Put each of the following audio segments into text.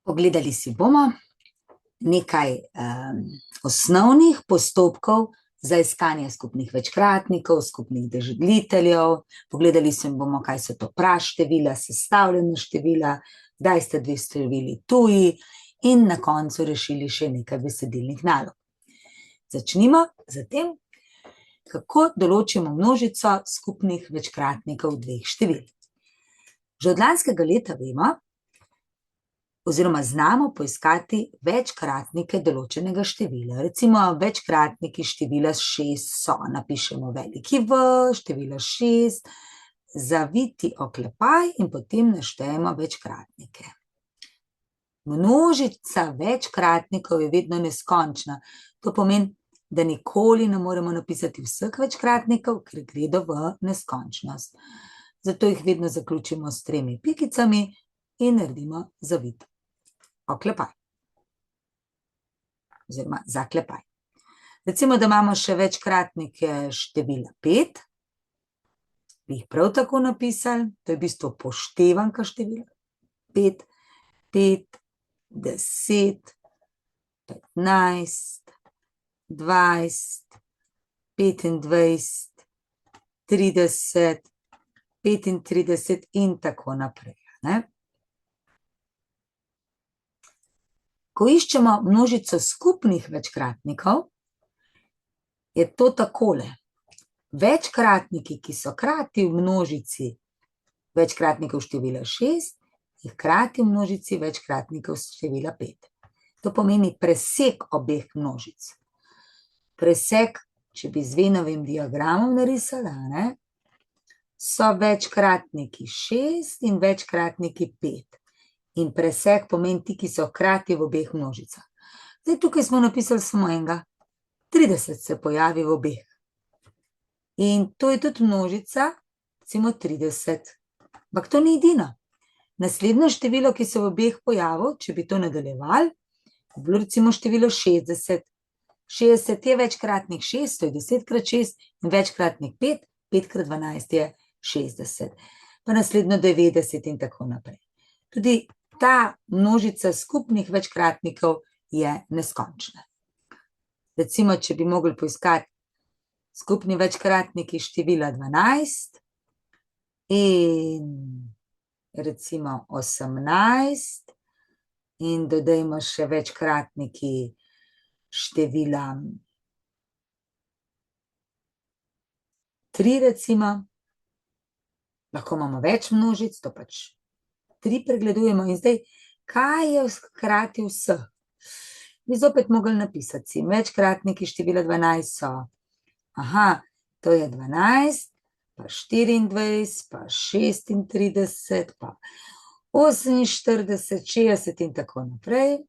Pogledali si bomo nekaj osnovnih postopkov za iskanje skupnih večkratnikov, skupnih deliteljev. Pogledali si bomo, kaj so to praštevila, sestavljena števila, kdaj sta dve števili tuji in na koncu rešili še nekaj besedilnih nalog. Začnimo z tem, kako določimo množico skupnih večkratnikov dveh števil. Že od lanskega leta vemo, oziroma znamo poiskati večkratnike določenega števila. Recimo večkratniki števila 6 so, napišemo veliki V, število 6, zaviti oklepaj in potem naštejemo večkratnike. Množica večkratnikov je vedno neskončna. To pomeni, da nikoli ne moremo napisati vseh večkratnikov, ker gredo v neskončnost. Zato jih vedno zaključimo s 3 pikicami in naredimo zavit oklepaj. Oziroma zaklepaj. Recimo, da imamo še večkratnike števila 5, bi jih prav tako napisali, to je v bistvu poštevanka števila 5, 5, 10, 15, 20, 25, 30, 35 in tako naprej, ne? Ko iščemo množico skupnih večkratnikov, je to takole. Večkratniki, ki so krati v množici večkratnikov števila 6, je hkrati v množici večkratnikov števila 5. To pomeni presek obeh množic. Presek, če bi z Venovim diagramom narisala, ne, so večkratniki 6 in večkratniki 5. In presek pomeni ti, ki so hkrati v obeh množicah. Zdaj, tukaj smo napisali samo enega. 30 se pojavi v obeh. In to je tudi množica, recimo 30. Ampak to ni edino. Naslednje število, ki se v obeh pojavil, če bi to nadaljevali, bi bilo recimo število 60. 60 je večkratnik 6, to je 10 krat 6, in večkratnik 5, 5 krat 12 je 60. Pa naslednjo 90 in tako naprej. Tudi ta množica skupnih večkratnikov je neskončna. Recimo, če bi mogli poiskati skupni večkratniki števila 12 in recimo 18 in dodajmo še večkratniki števila 3 recimo, lahko imamo več množic, to pač 3 pregledujemo in zdaj, kaj je hkrati vseh? Bi zopet mogli napisati, večkratniki števila 12 so, to je 12, pa 24, pa 36, pa 48, 60 in tako naprej.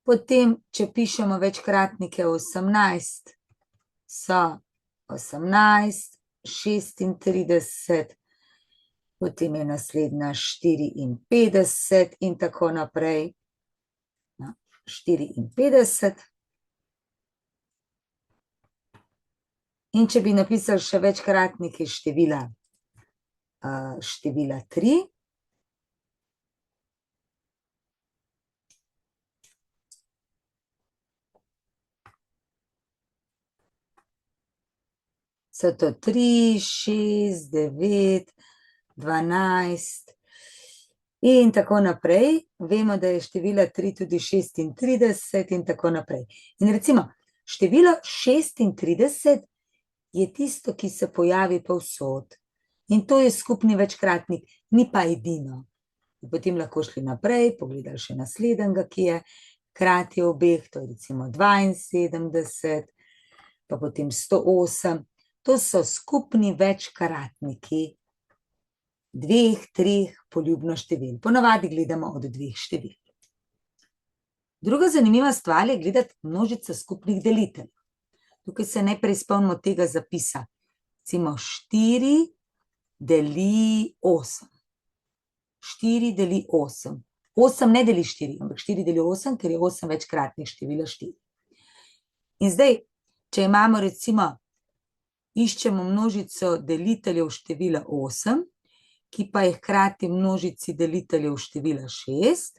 Potem, če pišemo večkratnike 18, so 18, 36, potem je naslednja 54 in tako naprej. 54. In če bi napisali še večkratnike števila 3, so to 3, 6, 9, 12 in tako naprej. Vemo, da je število 3 tudi 36 in tako naprej. In recimo, število 36 je tisto, ki se pojavi povsod. In to je skupni večkratnik, ni pa edino. Potem lahko šli naprej, pogledali še naslednjega, ki je hkrati obeh, to je recimo 72, pa potem 108. To so skupni večkratniki 2, 3 poljubno števil. Ponavadi gledamo od 2 števil. Druga zanimiva stvar je gledati množico skupnih deliteljev. Tukaj se najprej spomnimo tega zapisa. Recimo 4 deli 8. 4 deli 8. 8 ne deli 4, ampak 4 deli 8, ker je 8 večkratnik števila 4. In zdaj, če imamo recimo, iščemo množico deliteljev števila 8, ki pa je hkrati množici deliteljev števila 6,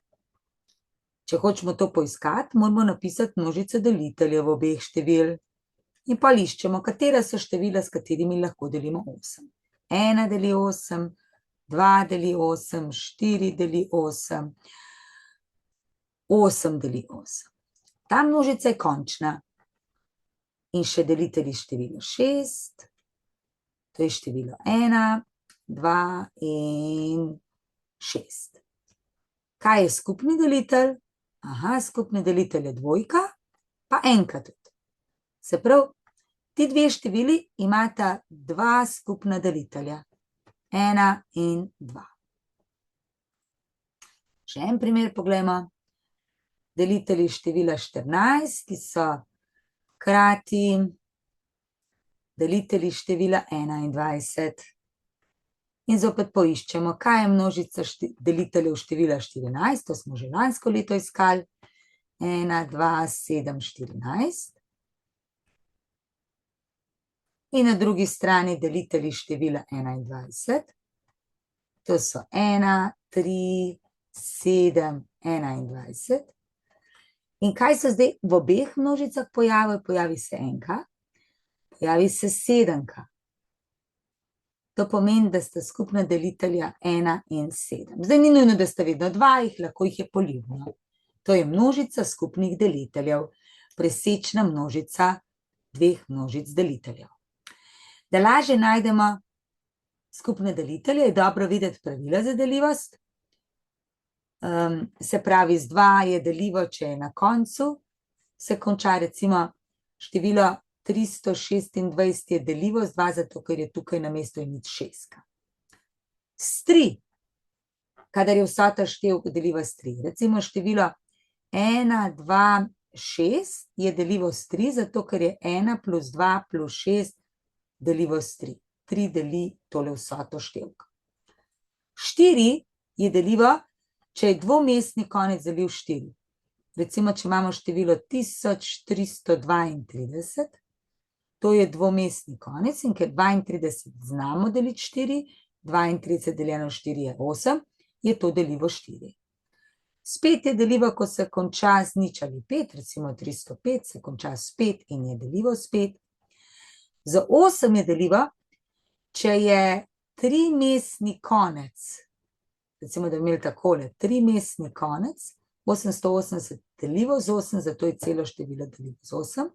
Če hočemo to poiskati, moramo napisati množico deliteljev obeh števil. In pa iščemo, katera so števila, s katerimi lahko delimo 8. 1 deli 8, 2 deli 8, 4 deli 8, 8 deli 8. Ta množica je končna. In še delitelji število 6, to je število 1, 2 in 6. Kaj je skupni delitelj? Skupni delitelj je dvojka, pa enka tudi. Se pravi, ti dve števili imata dva skupna delitelja. 1 in 2. Še en primer poglejmo. Delitelji števila 14, ki so krati delitelji števila 21. In zopet poiščemo, kaj je množica deliteljev števila 14, to smo že lansko leto iskali. 1, 2, 7, 14. In na drugi strani delitelji števila 21. To so 1, 3, 7, 21. In kaj se zdaj v obeh množicah pojavi? Pojavi se enka, pojavi se 7. To pomeni, da sta skupna delitelja 1 in 7. Zdaj ni nujno, da sta vedno dva, lahko jih je poljubno. To je množica skupnih deliteljev, presečna množica dveh množic deliteljev. Da lažje najdemo skupne delitelje, je dobro videti pravila za deljivost. Se pravi, z 2 je deljivo, če je na koncu, se konča recimo število 326 je deljivo z 2, zato ker je tukaj na mestu in 6. S 3, kadar je vsota števk deljiva s 3, recimo število 1, 2, 6 je deljivo s 3, zato ker je 1 plus 2 plus 6 deljivo s 3. 3 deli tole vsoto števk. 4 je deljivo, če je dvomestni konec deljiv 4. Recimo, če imamo število 1332, to je dvomestni konec in ker 32 znamo deliti 4, 32 deljeno 4 je 8, je to deljivo 4. Spet je deljivo, ko se konča z 0 ali 5, recimo 305 se konča s 5 in je deljivo s 5. Za 8 je deljivo, če je trimestni konec, recimo, da bi imeli takole, trimestni konec, 880 deljivo z 8, zato je celo število deljivo z 8.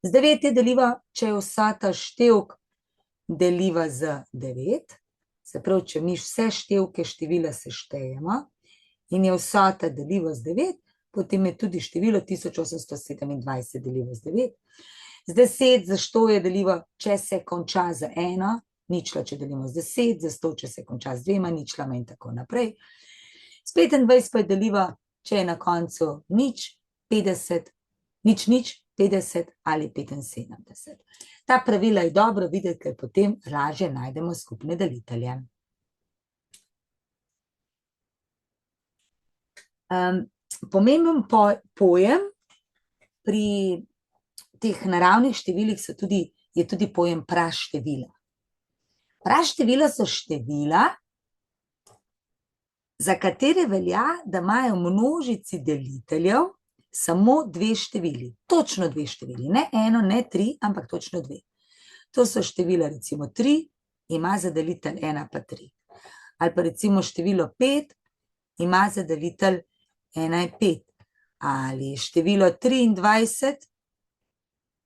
Z 9 je deljivo, če je vsota števk deljiva z 9, se pravi, če mi vse števke števila seštejemo in je vsota deljiva z 9, potem je tudi število 1827 deljivo z 9. Z 10 za 100 je deljivo, če se konča z 1, ničla, če delimo z 10, za 100, če se konča z 2 ničlama in tako naprej. Z 25 pa je deljivo, če je na koncu nič, 50, nič, 50 ali 75. Ta pravila je dobro videti, ker potem lažje najdemo skupne delitelje. Pomemben pojem pri teh naravnih številih je tudi pojem praštevila. Praštevila so števila, za katere velja, da imajo v množici deliteljev samo dve števili, točno dve števili, ne eno, ne 3, ampak točno 2. To so števila recimo 3, ima za delitelj 1 pa 3. Ali pa recimo število 5, ima za delitelj 1 je 5. Ali število 23,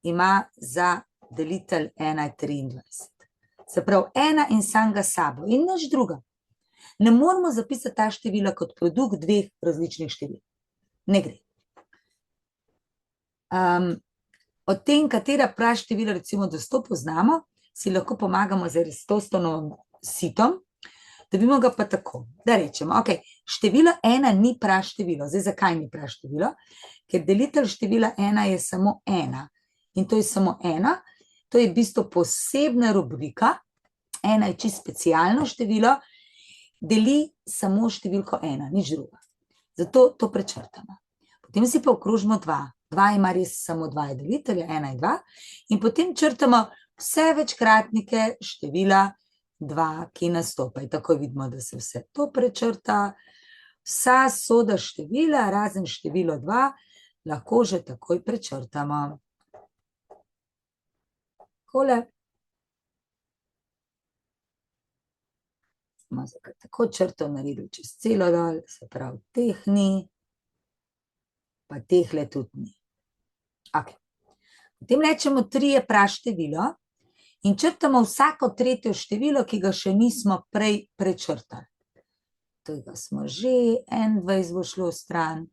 ima za delitelj 1 je 23. Se pravi, 1 in samega sabo in nič druga. Ne moramo zapisati ta števila kot produkt dveh različnih števil. Ne gre. O tem, katera praštevila recimo do 100 poznamo, si lahko pomagamo z Aristotelovim sitom. Dobimo ga pa tako, da rečemo, ok, število 1 ni praštevilo. Zdaj, zakaj ni praštevilo? Ker delitelj števila 1 je samo 1. In to je samo 1. To je v bistvu posebna rubrika. 1 je čisto specialno število, deli samo številko 1, nič druga. Zato to prečrtamo. Potem si pa okrožimo 2. 2 ima res samo 2 delitelja, 1 je 2. In potem črtamo vse večkratnike števila 2, ki nastopajo. Tako vidimo, da se vse to prečrta. Vsa soda števila, razen število 2, lahko že takoj prečrtamo. Takole. Smo tako črto naredili čez celo dol, se pravi, teh ni, pa tehle tudi ni. Okay. Potem rečemo 3 je praštevilo in črtamo vsako tretje število, ki ga še nismo prej prečrtali. Tega smo že, 21 bo šlo stran,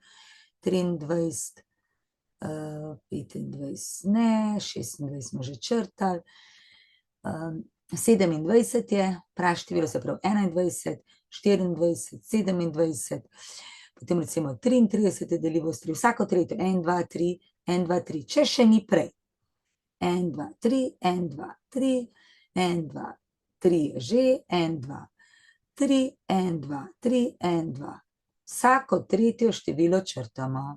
23, 25 ne, 26 smo že črtali, 27 je praštevilo, se pravi 21, 24, 27, potem recimo 33 je deljivo s 3, vsako tretje, 1, 2, 3, 1, 2, 3, če še ni prej. 1, 2, 3, 1, 2, 3, 1, 2, 3 je že, 1, 2, 3, 1, 2, 3, 1, 2. Vsako tretje število črtamo.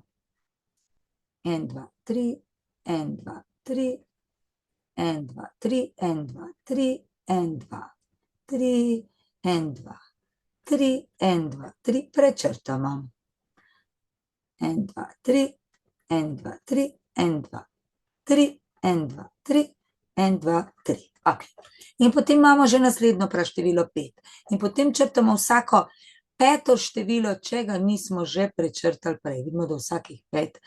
1, 2, 3, 1, 2, 3, 1, 2, 3, 1, 2, 3, 1, 2, 3, 1, 2, 3, 1, 2, 3, prečrtamo. 1, 2, 3, 1, 2, 3, 1, 2, 3, 1, 2, 3, 1, 2, 3. Okay. In potem imamo že naslednjo praštevilo 5. In potem črtamo vsako peto število, če ga nismo že prečrtali prej. Vidimo, da vsakih 5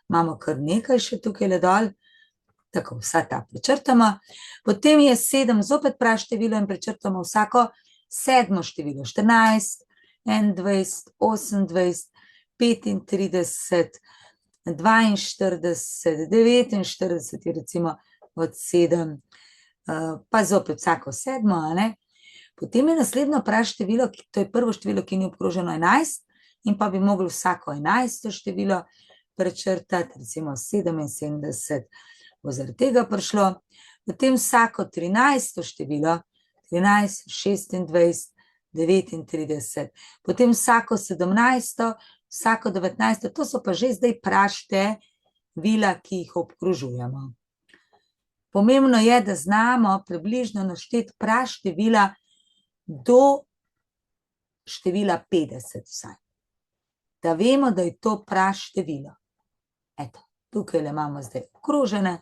imamo kar nekaj še tukaj le dol. Tako, vsa ta prečrtamo. Potem je 7 zopet praštevilo in prečrtamo vsako 7 število. 14, 21, 28, 35, 42, 49 je recimo od 7, pa zopet vsako 7, a ne? Potem je naslednjo praštevilo, to je prvo število, ki ni obkroženo 11, in pa bi mogli vsako 11 število prečrtati, recimo 77 bo zaradi tega prišlo. Potem vsako 13 število, 13, 26, 39, potem vsako 17, vsako 19, to so pa že zdaj praštevila, ki jih obkrožujemo. Pomembno je, da znamo približno našteti praštevila do števila 50 vsaj. Da vemo, da je to praštevilo. Eto, tukaj imamo zdaj obkrožene,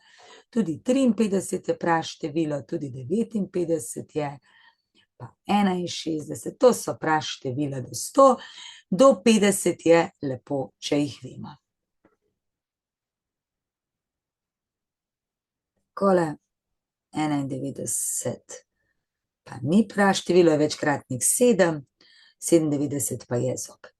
tudi 53 je praštevilo, tudi 59 je, pa 61, to so praštevila do 100, do 50 je lepo, če jih vemo. Takole, 91, pa ni praštevilo, je večkratnik 7, 97 pa je zopet.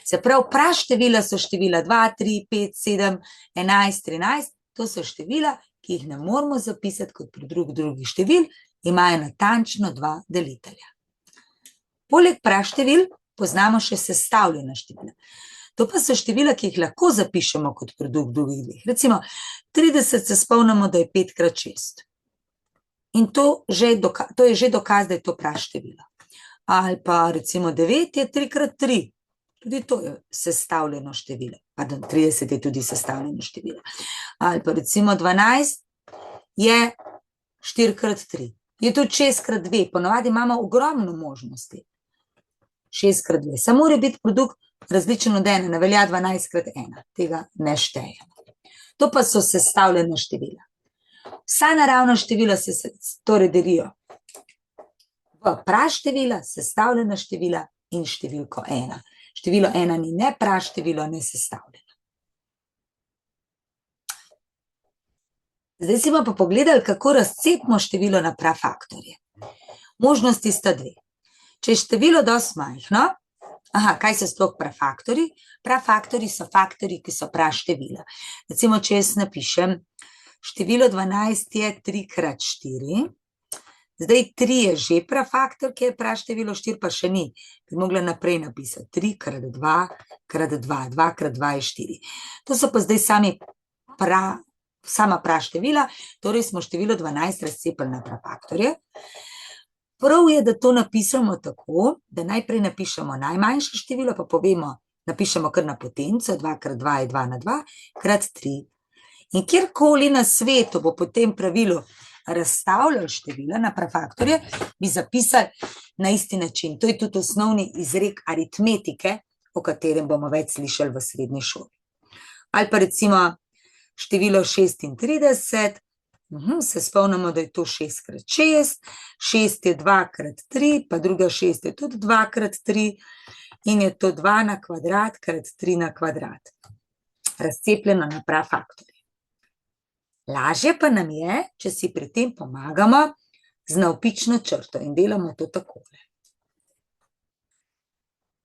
Se pravi, praštevila so števila 2, 3, 5, 7, 11, 13, to so števila, ki jih ne moramo zapisati kot pri drugih števil, imajo natančno 2 delitelja. Poleg praštevil poznamo še sestavljena števila. To pa so števila, ki jih lahko zapišemo kot pri drugih dveh. Recimo, 30 se spomnimo, da je 5 krat 6. In to je že dokaz, da je to praštevilo. Ali pa recimo 9 je 3 krat 3. Tudi to je sestavljeno število. Pardon, 30 je tudi sestavljeno število. Ali pa recimo 12 je 4 krat 3. Je tudi 6 krat 2. Ponavadi imamo ogromno možnosti. 6 krat 2. Samo mora biti produkt različen od 1, ne velja 12 krat 1. Tega ne štejemo. To pa so sestavljena števila. Vsa naravna števila se torej delijo v praštevila, sestavljena števila in številko 1. Število 1 ni ne praštevilo, ne sestavljeno. Zdaj si bomo pa pogledali, kako razcepimo število na prafaktorje. Možnosti sta 2. Če je število dosti majhno, kaj so sploh prafaktorji? Prafaktorji so faktorji, ki so praštevila. Recimo, če jaz napišem, število 12 je 3 krat 4, zdaj 3 je že prafaktor, ki je praštevilo, 4 pa še ni. Bi mogla naprej napisati 3 krat 2 krat 2, 2 krat 2 je 4. To so pa zdaj sama praštevila, torej smo število 12 razcepili na prafaktorje. Prav je, da to napišemo tako, da najprej napišemo najmanjše število, pa povemo, napišemo kar na potenco, 2 krat 2 je 2 na 2, krat 3. In kjerkoli na svetu bo po tem pravilu razstavljali števila na prafaktorje, bi zapisali na isti način. To je tudi osnovni izrek aritmetike, o katerem bomo več slišali v srednji šoli. Ali pa recimo število 36, se spomnimo, da je to 6 krat 6, 6 je 2 krat 3, pa druga 6 je tudi 2 krat 3 in je to 2 na kvadrat krat 3 na kvadrat. Razcepljeno na prafaktorje. Lažje pa nam je, če si pri tem pomagamo z navpično črto in delamo to takole.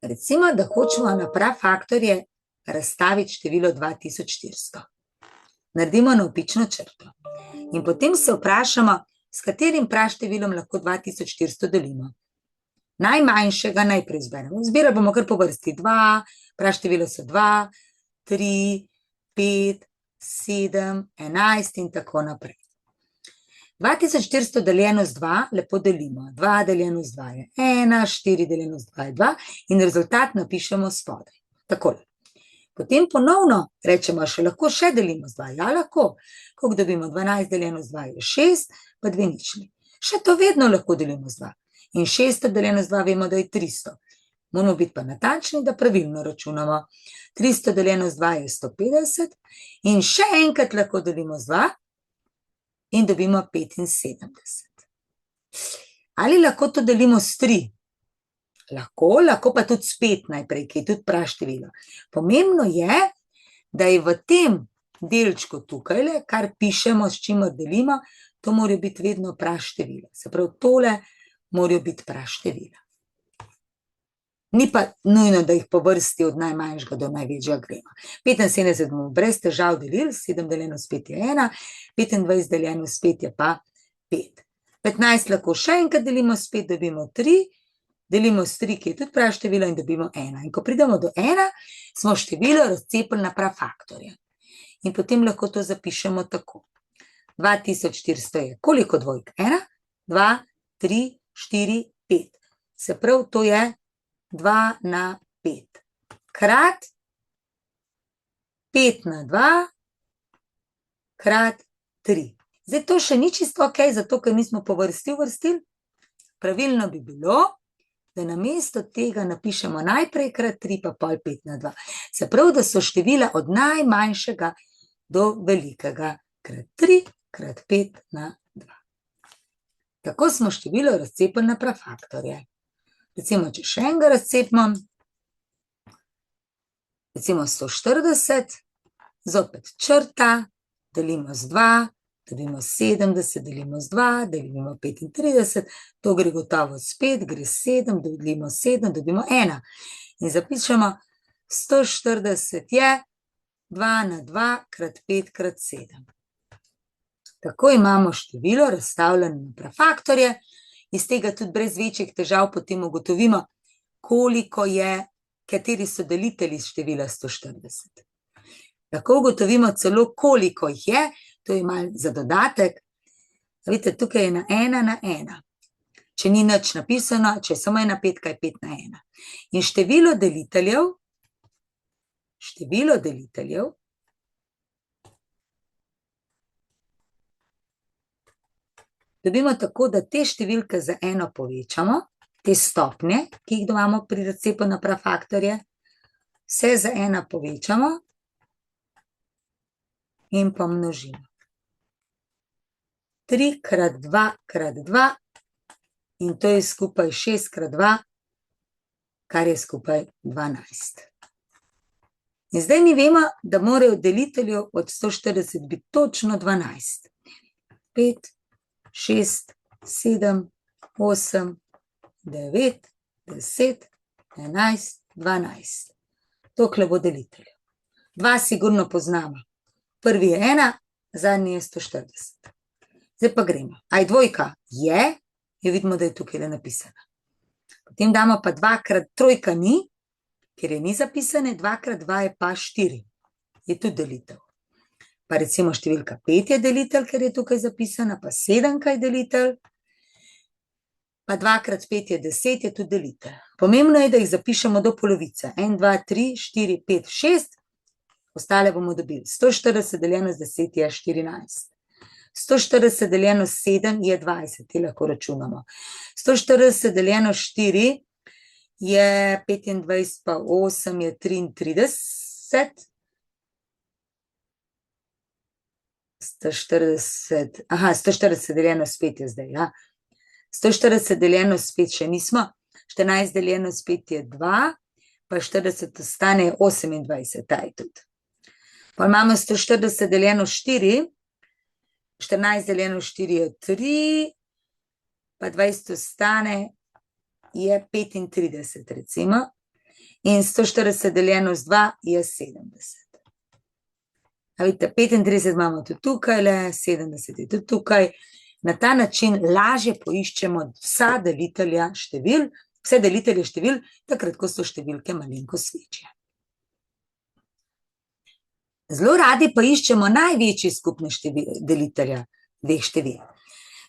Recimo, da hočemo na prafaktorje razstaviti število 2400. Naredimo navpično črto. In potem se vprašamo, s katerim praštevilom lahko 2400 delimo. Najmanjšega najprej izberemo. Izbirali bomo kar po vrsti 2, praštevilo so 2, 3, 5, 7, 11 in tako naprej. 2400 deljeno z 2 lepo delimo. 2 deljeno z 2 je 1, 4 deljeno z 2 je 2 in rezultat napišemo spodaj. Takole. Potem ponovno rečemo, lahko še delimo z 2. Ja, lahko. Koliko dobimo? 12 deljeno z 2 je 6, pa 2 ničli. Še to vedno lahko delimo z 2. In 600 deljeno z 2 vemo, da je 300. Moramo biti pa natančni, da pravilno računamo. 300 deljeno z 2 je 150 in še enkrat lahko delimo z 2 in dobimo 75. Ali lahko to delimo s 3? Lahko pa tudi s 5 najprej, ki je tudi praštevilo. Pomembno je, da je v tem delčku tukajle, kar pišemo, s čimer delimo, to mora biti vedno praštevilo. Se pravi, tole morajo biti praštevila. Ni pa nujno, da jih po vrsti od najmanjšega do največjega gremo. 75 bomo brez težav delili, 7 deljeno s 5 je 1, 25 deljeno s 5 je pa 5. 15 lahko še enkrat delimo s 5, dobimo 3, delimo s 3, ki je tudi praštevilo in dobimo 1. In ko pridemo do 1, smo število razcepili na prafaktorje. In potem lahko to zapišemo tako. 2400 je koliko dvojk? 1, 2, 3, 4, 5. Se pravi, to je 2 na 5. Krat 5 na 2 krat 3. Zdaj to še ni čisto ok, zato ker nismo po vrsti uvrstili. Pravilno bi bilo, da namesto tega napišemo najprej krat 3, pa pol 5 na 2. Se pravi, da so števila od najmanjšega do velikega krat 3 krat 5 na 2. Tako smo število razcepili na prafaktorje. Recimo, če še enega razcepimo, recimo 140, zopet črta, delimo z 2, dobimo 70, delimo z 2, delimo 35, to gre gotovo s 5, gre 7, delimo 7, dobimo 1. In zapišemo, 140 je 2 na 2 krat 5 krat 7. Tako imamo število razstavljeno na prafaktorje. Iz tega tudi brez večjih težav potem ugotovimo, koliko je, kateri so delitelji števila 140. Lahko ugotovimo celo, koliko jih je, to je malo za dodatek. Vidite, tukaj je na 1 na 1. Če ni nič napisano, če je samo ena petka, je 5 na 1. In število deliteljev dobimo tako, da te številke za 1 povečamo, te stopnje, ki jih imamo pri razcepu na prafaktorje, vse za 1 povečamo in pomnožimo. 3 krat 2 krat 2 in to je skupaj 6 krat 2, kar je skupaj 12. In zdaj mi vemo, da morajo deliteljev od 140 biti točno 12. 5, 6, 7, 8, 9, 10, 11, 12. Tokle bo deliteljev. 2 sigurno poznamo. Prvi je 1, zadnji je 140. Zdaj pa gremo. A je dvojka? Je, jo vidimo, da je tukaj napisana. Potem damo pa 2 krat trojka ni, ker je ni zapisane, 2 krat 2 je pa 4. Je tudi delitev. Pa recimo številka 5 je delitelj, ker je tukaj zapisana, pa 7 je delitelj, pa 2 krat 5 je 10, je tudi delitelj. Pomembno je, da jih zapišemo do polovice. 1, 2, 3, 4, 5, 6, ostale bomo dobili. 140 deljeno z 10 je 14. 140 deljeno s 7 je 20, te lahko računamo. 140 deljeno s 4 je 25 pa 8 je 33. 140 deljeno s 5 je zdaj, ja. 140 deljeno s 5 še nismo, 14 deljeno s 5 je 2, pa 40 ostane 28, taj tudi. Pa imamo 140 deljeno s 4, 14 deljeno s 4 je 3, pa 20 ostane je 35, recimo, in 140 deljeno s 2 je 70. A vidite, 35 imamo tudi tukaj, 70 je tudi tukaj. Na ta način lažje poiščemo vse delitelje števil, takrat, ko so številke malenkost večje. Zelo radi pa iščemo največji skupni delitelja dveh števil.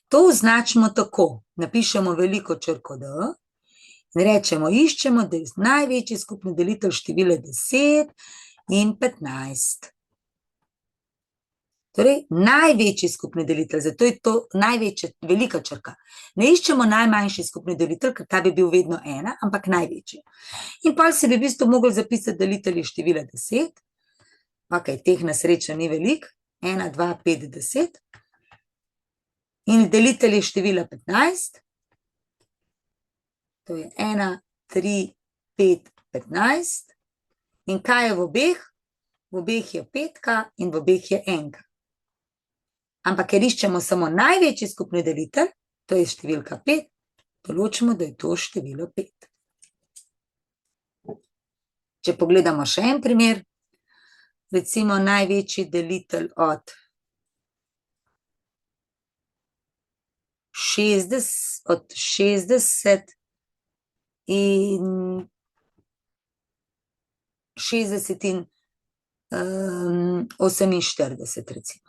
To označimo tako, napišemo veliko črko D in rečemo, iščemo največji skupni delitelj števila 10 in 15. Torej, največji skupni delitelj, zato je to največja, velika črka. Ne iščemo najmanjši skupni delitelj, ker ta bi bil vedno 1, ampak največji. In pa se bi v bistvu mogli zapisati delitelji števila 10, ok, teh na srečo ni veliko, 1, 2, 5, 10, in delitelji števila 15, to je 1, 3, 5, 15, in kaj je v obeh? V obeh je 5 in v obeh je 1. Ampak ker iščemo samo največji skupni delitelj, to je številka 5, določimo, da je to število 5. Če pogledamo še en primer, recimo največji delitelj od 60 in 48, recimo.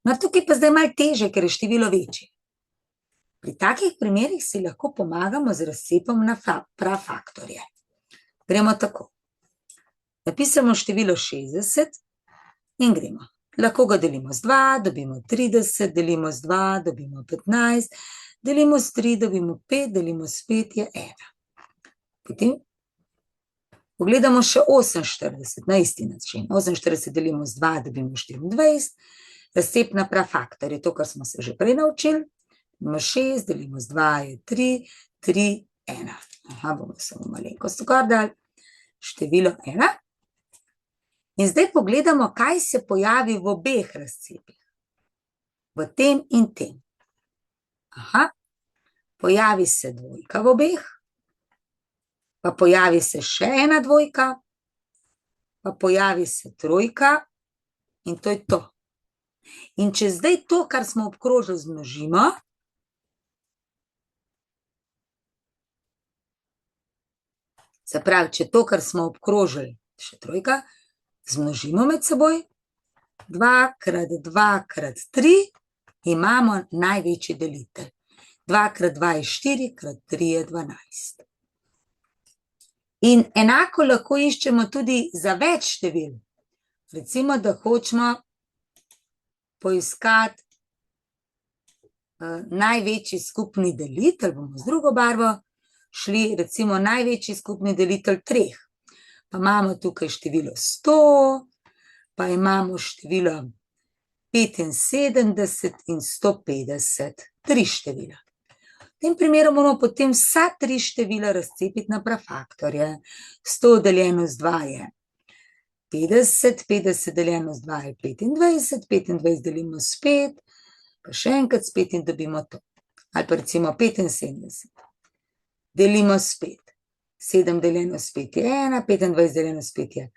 No, tukaj pa zdaj malo teže, ker je število večje. Pri takih primerih si lahko pomagamo z razcepom na prafaktorje. Gremo tako. Napisamo število 60 in gremo. Lahko ga delimo z 2, dobimo 30, delimo z 2, dobimo 15, delimo z 3, dobimo 5, delimo z 5 je 1. Potem pogledamo še 48 na isti način. 48 delimo z 2, dobimo 24, razcep na prafaktor je to, kar smo se že prej naučili. Imamo 6, delimo z 2 je 3, 3, 1. Aha, bomo samo malenkost gor dali. Število 1. In zdaj pogledamo, kaj se pojavi v obeh razcepih. V tem in tem. Aha, pojavi se dvojka v obeh, pa pojavi se še ena dvojka, pa pojavi se trojka in to je to. In če zdaj to, kar smo obkrožili, zmnožimo, se pravi, če to, kar smo obkrožili, še trojka, zmnožimo med seboj, 2 krat 2 krat 3, imamo največji delitelj. 2 krat 2 je 4, krat 3 je 12. In enako lahko iščemo tudi za več števil. Recimo, da hočemo poiskati največji skupni delitelj, bomo z drugo barvo šli, recimo največji skupni delitelj 3. Pa imamo tukaj število 100, pa imamo število 75 in 150, 3 števila. V tem primeru moramo potem vsa 3 števila razcepiti na prafaktorje. 100 deljeno z 2 je 50, 50 deljeno z 2 je 25, 25 delimo s 5, pa še enkrat s 5 in dobimo to. Ali pa recimo 75. Delimo s 5. 7 deljeno s 5 je 1, 25 deljeno s 5 je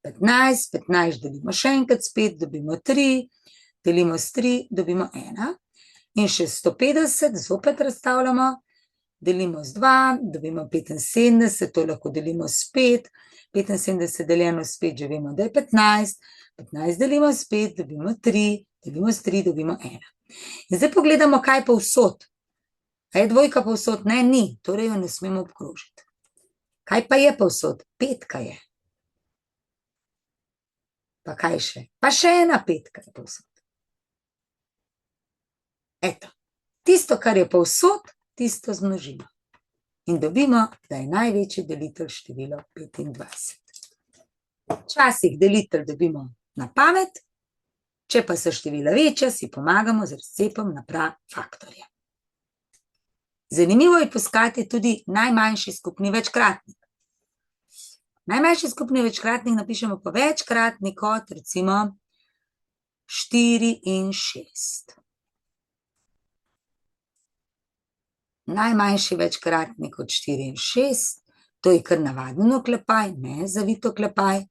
15, 15 delimo še enkrat s 5, dobimo 3, delimo s 3, dobimo 1. In še 150, zopet razstavljamo, delimo z 2, dobimo 75, to lahko delimo s 5, 75 deljeno s 5, že vemo, da je 15, 15 delimo s 5, dobimo 3, delimo s 3, dobimo 1. In zdaj pogledamo, kaj je povsod. A je dvojka povsod? Ne, ni, torej jo ne smemo obkrožiti. Kaj pa je povsod? 5 je. Pa kaj še? Pa še ena 5 je povsod. Eto, tisto, kar je povsod, tisto zmnožimo. in dobimo, da je največji delitelj število 25. Včasih delitelj dobimo na pamet, če pa so števila večja, si pomagamo z razcepom na prafaktorje. Zanimivo je poiskati tudi najmanjši skupni večkratnik. Najmanjši skupni večkratnik napišemo po večkratnik kot recimo 4 in 6. Najmanjši večkratnik od 4 in 6, to je kar navaden oklepaj, ne zavit oklepaj.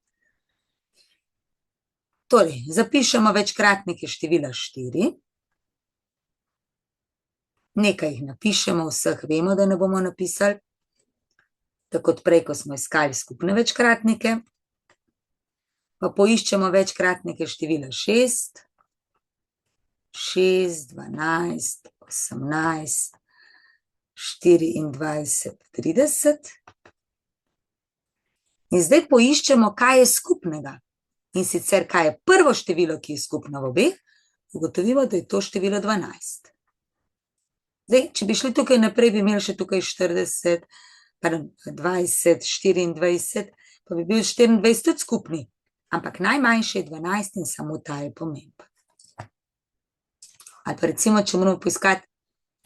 Torej, zapišemo večkratnike števila 4. Nekaj jih napišemo, vseh vemo, da ne bomo napisali, tako kot prej, ko smo iskali skupne večkratnike. Pa poiščemo večkratnike števila 6, 6, 12, 18, 24, 30. In zdaj poiščemo, kaj je skupnega. In sicer, kaj je prvo število, ki je skupno v obeh, ugotovimo, da je to število 12. Zdaj, če bi šli tukaj naprej, bi imeli še tukaj 40, 20, 24, pa bi bil 24 tudi skupni. Ampak najmanjši je 12 in samo ta je pomemben. Ali pa recimo, če moramo poiskati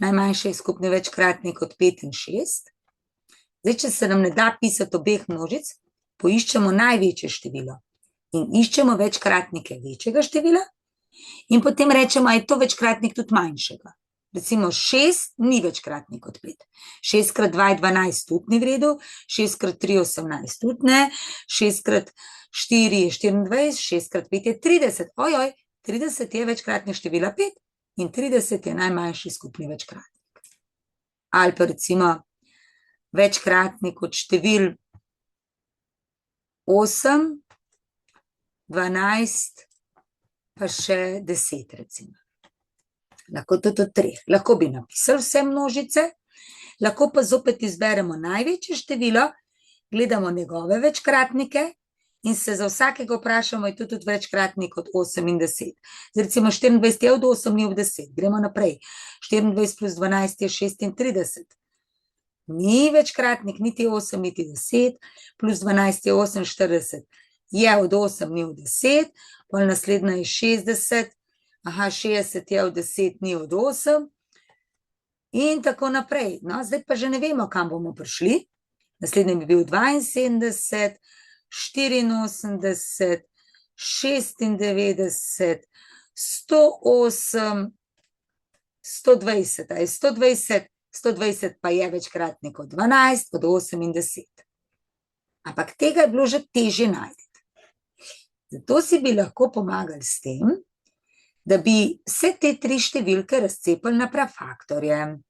najmanjši skupni večkratnik od 5 in 6. Zdaj, če se nam ne da pisati obeh množic, poiščemo največje število in iščemo večkratnike večjega števila in potem rečemo, je to večkratnik tudi manjšega. Recimo 6 ni večkratnik od 5. 6 krat 2 je 12, tudi ni v redu, 6 krat 3 je 18, tudi ne, 6 krat 4 je 24, 6 krat 5 je 30. Ojoj, 30 je večkratnik števila 5 in 30 je najmanjši skupni večkratnik. Ali pa recimo večkratnik od števil 8, 12, pa še 10 recimo. Lahko tudi od 3. Lahko bi napisali vse množice, lahko pa zopet izberemo največje število, gledamo njegove večkratnike in se za vsakega vprašamo, je tudi večkratnik od 8 in 10. Zdaj recimo 24 je od 8, ni od 10. Gremo naprej. 24 plus 12 je 36. Ni večkratnik, niti 8, niti 10, plus 12 je 48. Je od 8, ni od 10, pol naslednja je 60, 60 je od 10, ni od 8 in tako naprej. No, zdaj pa že ne vemo, kam bomo prišli. Naslednji bi bil 72, 84, 96, 108, 120. A je 120, 120 pa je večkratnik od 12, od 8 in 10. Ampak tega je bilo že težje najti. Zato si bi lahko pomagali s tem, da bi vse te 3 številke razcepili na prafaktorje.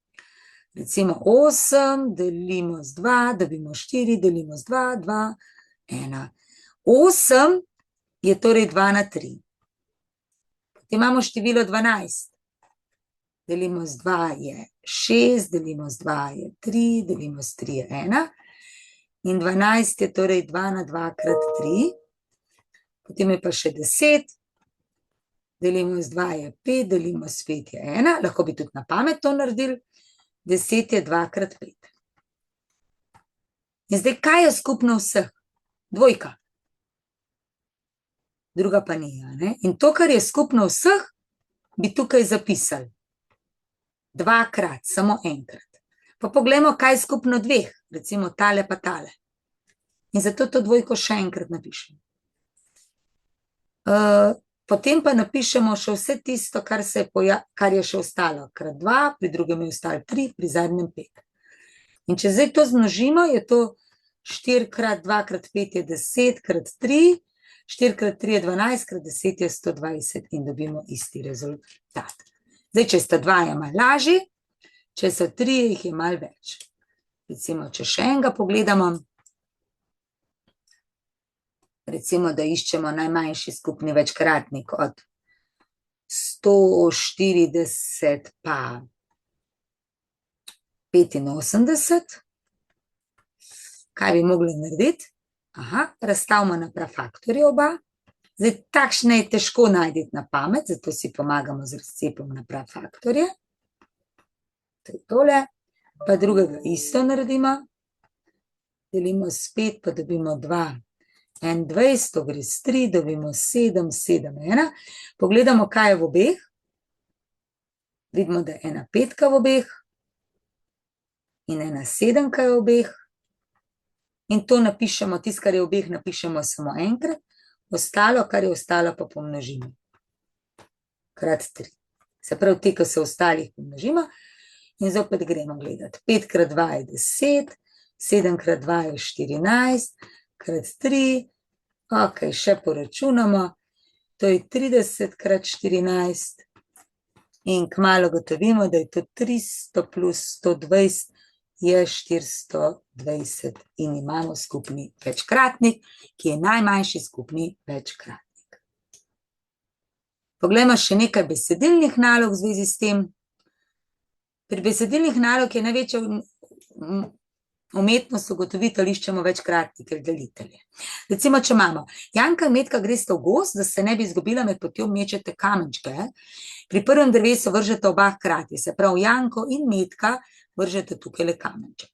Recimo 8 delimo z 2, dobimo 4, delimo z 2, 2, 1. 8 je torej 2 na 3. Potem imamo število 12. Delimo z 2 je 6, delimo z 2 je 3, delimo z 3 je 1. In 12 je torej 2 na 2 krat 3. Potem je pa še 10. Delimo z 2 je 5, delimo z 5 je 1. Lahko bi tudi na pamet to naredili. 10 je 2 krat 5. In zdaj, kaj je skupno vseh? Dvojka. Druga pa ni, ne? In to, kar je skupno vseh, bi tukaj zapisali. 2krat, samo enkrat. Pa poglejmo, kaj je skupno 2. Recimo tale pa tale. In zato to dvojko še enkrat napišem. Potem pa napišemo še vse tisto, kar je še ostalo. Krat 2, pri drugem je ostalo 3, pri zadnjem 5. In če zdaj to zmnožimo, je to 4 krat 2 krat 5 je 10 krat 3, 4 krat 3 je 12, krat 10 je 120 in dobimo isti rezultat. Zdaj, če sta 2 je malo lažji, če so 3 jih je malo več. Recimo, če še enega pogledamo, recimo, da iščemo najmanjši skupni večkratnik od 140 pa 85. Kaj bi mogli narediti? Razstavimo na prafaktorje oba. Zdaj, takšne je težko najti na pamet, zato si pomagamo z razcepom na prafaktorje. To je tole. pa drugega isto naredimo. Delimo s 5, pa dobimo 2. 21, to gre s 3, dobimo 7, 7, 1. Pogledamo, kaj je v obeh. Vidimo, da je ena 5 v obeh in ena 7 je v obeh. In to napišemo, tisto, kar je v obeh, napišemo samo enkrat, ostalo, kar je ostalo, pa pomnožimo. Krat 3. Se pravi, te, ki so ostalih, pomnožimo. In zopet gremo gledati. 5 krat 2 je 10, 7 krat 2 je 14, krat 3, ok, še poračunamo, to je 30 krat 14 in kmalu gotovimo, da je to 300 plus 120 je 420 in imamo skupni večkratnik, ki je najmanjši skupni večkratnik. Poglejmo še nekaj besedilnih nalog v zvezi s tem. Pri besedilnih nalog je največja umetnost ugotoviti, ali iščemo večkratnike ali delitelje. Recimo, če imamo Janka in Metka gresta v gozd, da se ne bi izgubila med potjo, mečete kamenčke. Pri prvem drevesu vržete oba hkrati, se pravi Janko in Metka vržete tukaj le kamenček.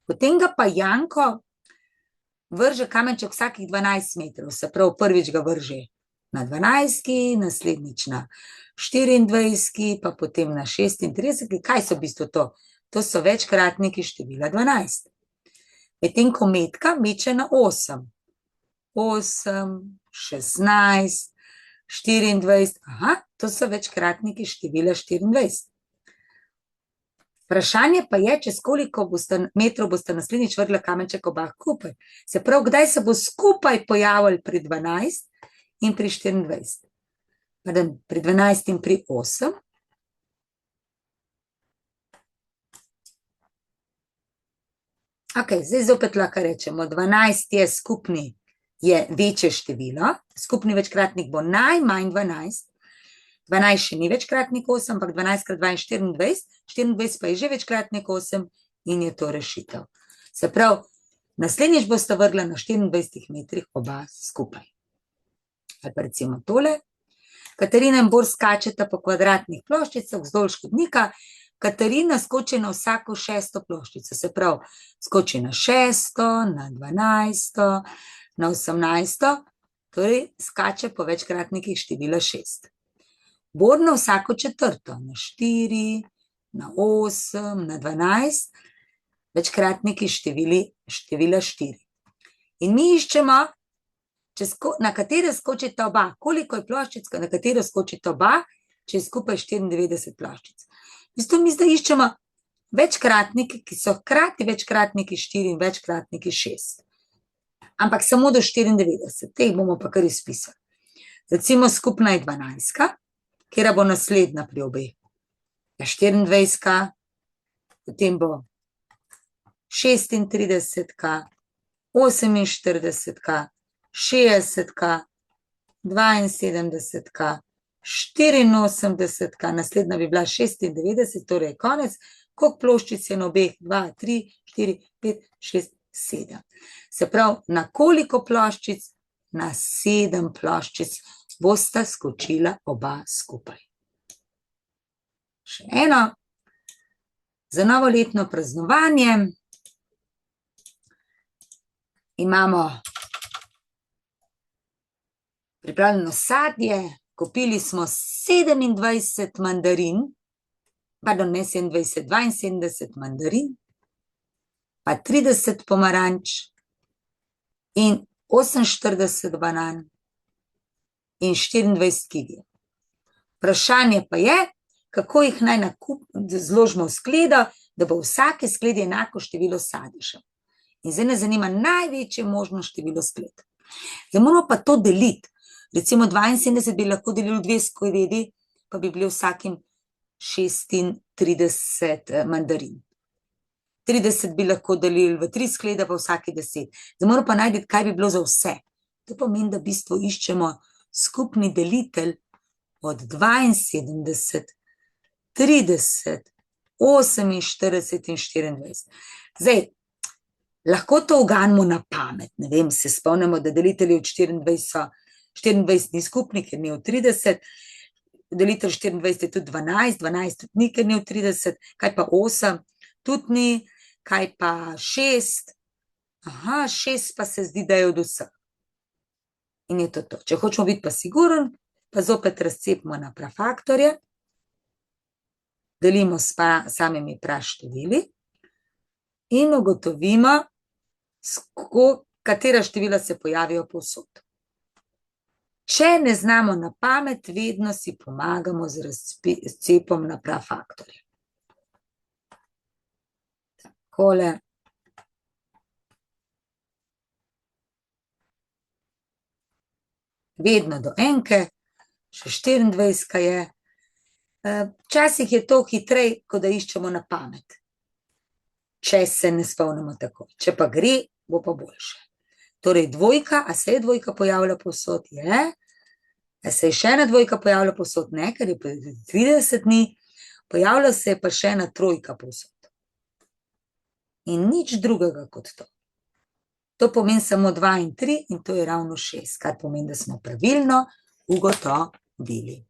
Potem ga pa Janko vrže kamenček vsakih 12 metrov, se pravi prvič ga vrže na 12, naslednjič na 24, pa potem na 36. Kaj so v bistvu to? To so večkratniki števila 12. Medtem ko Metka meče na 8. 8, 16, 24. Aha, to so večkratniki števila 24. Vprašanje pa je, čez koliko metrov boste naslednjič vrgla kamenček oba skupaj. Se pravi, kdaj se bo skupaj pojavil pri 12 in pri 24. Pardon, pri 12 in pri 8. Ok, zdaj zopet lahko rečemo, 12 je skupni, je večje število, skupni večkratnik bo najmanj 12, 12 še ni večkratnik 8, ampak 12 krat 2 je 24, 24 pa je že večkratnik 8 in je to rešitev. Se pravi, naslednjič boste vrgla na 24 metrih oba skupaj. Ali pa recimo tole. Katarina in Bor skačeta po kvadratnih ploščicah vzdolž hodnika. Katarina skoči na vsako 6. ploščico, se pravi, skoči na 6., na 12., na 18., torej skače po večkratnikih števila 6. Bor na vsako 4., na 4., na 8., na 12, večkratniki števila 4. In mi iščemo, na katere skočita oba, koliko je ploščic, na katero skočita oba, če je skupaj 94 ploščic. V bistvu mi zdaj iščemo večkratniki, ki so hkrati večkratniki 4 in večkratniki 6. Ampak samo do 94, teh bomo pa kar izpisali. Recimo skupna je 12, kjera bo naslednja pri obeh. 24, potem bo 36, 48, 60, 72, 84, naslednja bi bila 96, torej je konec. Koliko ploščic je na obeh? 2, 3, 4, 5, 6, 7. Se pravi, na koliko ploščic? Na 7 ploščic bosta skočila oba skupaj. Še eno. Za novoletno praznovanje imamo pripravljeno sadje, kupili smo 27 mandarin, pardon, ne 27, 72 mandarin, pa 30 pomaranč in 48 banan in 24 kivijev. Vprašanje pa je, kako jih naj zložimo v skledo, da bo v vsaki skledi enako število sadežev. In zdaj nas zanima največje možno število skled. Zdaj moramo pa to deliti. Recimo 72 bi lahko delili v 2 skledi, pa bi bili vsakim 36 mandarin. 30 bi lahko delili v 3 sklede, pa vsaki 10. Zdaj moramo pa najti, kaj bi bilo za vse. To pomeni, da v bistvu iščemo skupni delitelj od 72, 30, 48 in 24. Zdaj, lahko to uganimo na pamet. Ne vem, se spomnimo, da delitelji od 24 ni skupni, ker ni v 30, delitelj 24 je tudi 12, 12 tudi ni, ker ni v 30, kaj pa 8, tudi ni, kaj pa 6? Aha, 6 pa se zdi, da je od vseh. In je to to. Če hočemo biti pa siguren, pa zopet razcepimo na prafaktorje, delimo s samimi praštevili in ugotovimo, katera števila se pojavijo povsod. Če ne znamo na pamet, vedno si pomagamo z razcepom na prafaktorje. Takole. Vedno do enke, še 24 je. Včasih je to hitrej, kot da iščemo na pamet. Če se ne spomnimo tako. Če pa gre, bo pa boljše. Torej dvojka, a se je dvojka pojavila povsod? Je. A se je še ena dvojka pojavila povsod? Ne, ker je 30 dni. Pojavila se je pa še ena trojka povsod. In nič drugega kot to. To pomeni samo 2 in 3 in to je ravno 6, kar pomeni, da smo pravilno ugotovili.